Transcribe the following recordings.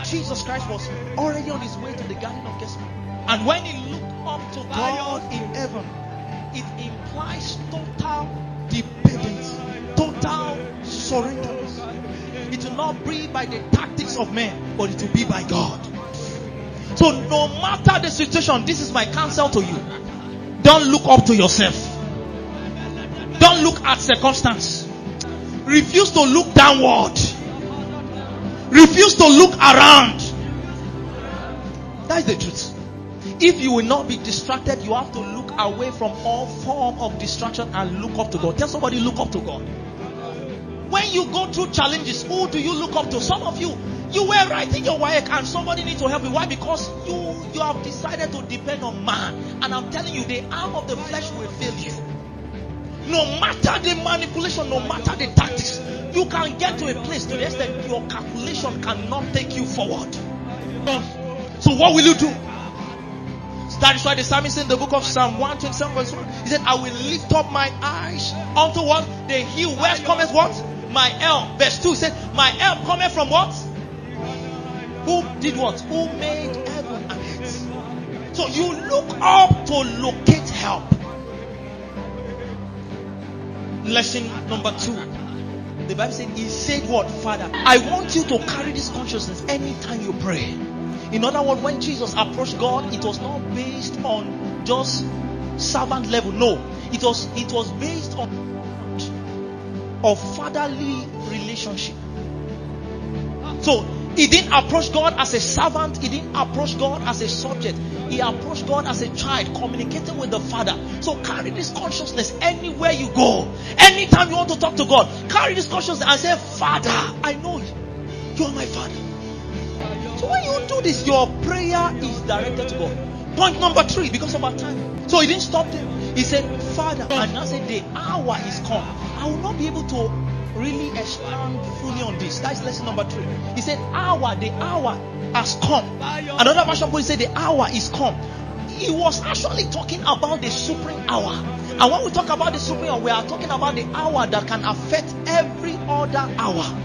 Jesus Christ was already on his way to the Garden of Gethsemane. And when he looked up to God in heaven, it implies total dependence, total surrender. It will not be by the tactics of men, but it will be by God. So no matter the situation, this is my counsel to you. Don't look up to yourself. Don't look at circumstance. Refuse to look downward. Refuse to look around. That is the truth. If you will not be distracted, you have to look away from all form of distraction and look up to God. Tell somebody, look up to God. When you go through challenges, who do you look up to? Some of you were writing your WAEC and somebody needs to help you. Why? Because you have decided to depend on man. And I'm telling you, the arm of the flesh will fail you. No matter the manipulation, no matter the tactics, you can get to a place to the extent your calculation cannot take you forward. So what will you do? That is why the psalmist in the book of Psalm 127 verse 1, he said, I will lift up my eyes unto what? The hill where cometh what? My help. Verse 2 said, my help cometh from what? Who did what? Who made heaven and earth? So you look up to locate help. Lesson number 2. The Bible said, he said what? Father, I want you to carry this consciousness anytime you pray. In other words, when Jesus approached God, it was not based on just servant level. No, it was based on a fatherly relationship. So he didn't approach God as a servant. He didn't approach God as a subject. He approached God as a child, communicating with the Father. So carry this consciousness anywhere you go. Anytime you want to talk to God, carry this consciousness and say, Father, I know you. You are my Father. So when you do this, your prayer is directed to God. Point number 3, because of our time. So he didn't stop there. He said, Father, and now said, the hour is come. I will not be able to really expand fully on this. That's lesson number 3. He said, the hour has come. Another version will say, the hour is come. He was actually talking about the supreme hour. And when we talk about the supreme hour, we are talking about the hour that can affect every other hour.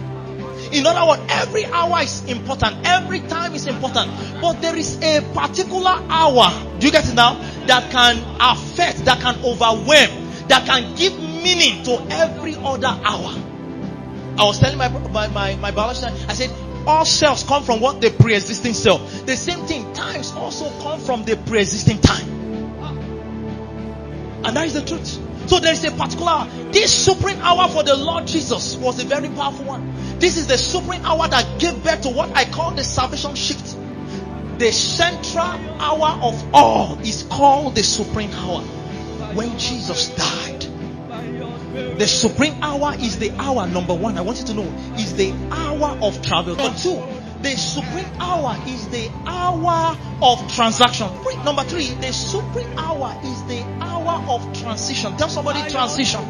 In other words, every hour is important. Every time is important. But there is a particular hour, do you get it now? That can affect, that can overwhelm, that can give meaning to every other hour. I was telling my biology, I said, all cells come from what? The pre-existing cell. The same thing, times also come from the pre-existing time. And that is the truth. So there is a particular hour. This supreme hour for the Lord Jesus was a very powerful one. This is the supreme hour that gave birth to what I call the salvation shift. The central hour of all is called the supreme hour. When Jesus died, the supreme hour is the hour, number 1, I want you to know, is the hour of travel. Number 2, the supreme hour is the hour of transaction. Number 3, the supreme hour is the hour of transition. Tell somebody, transition.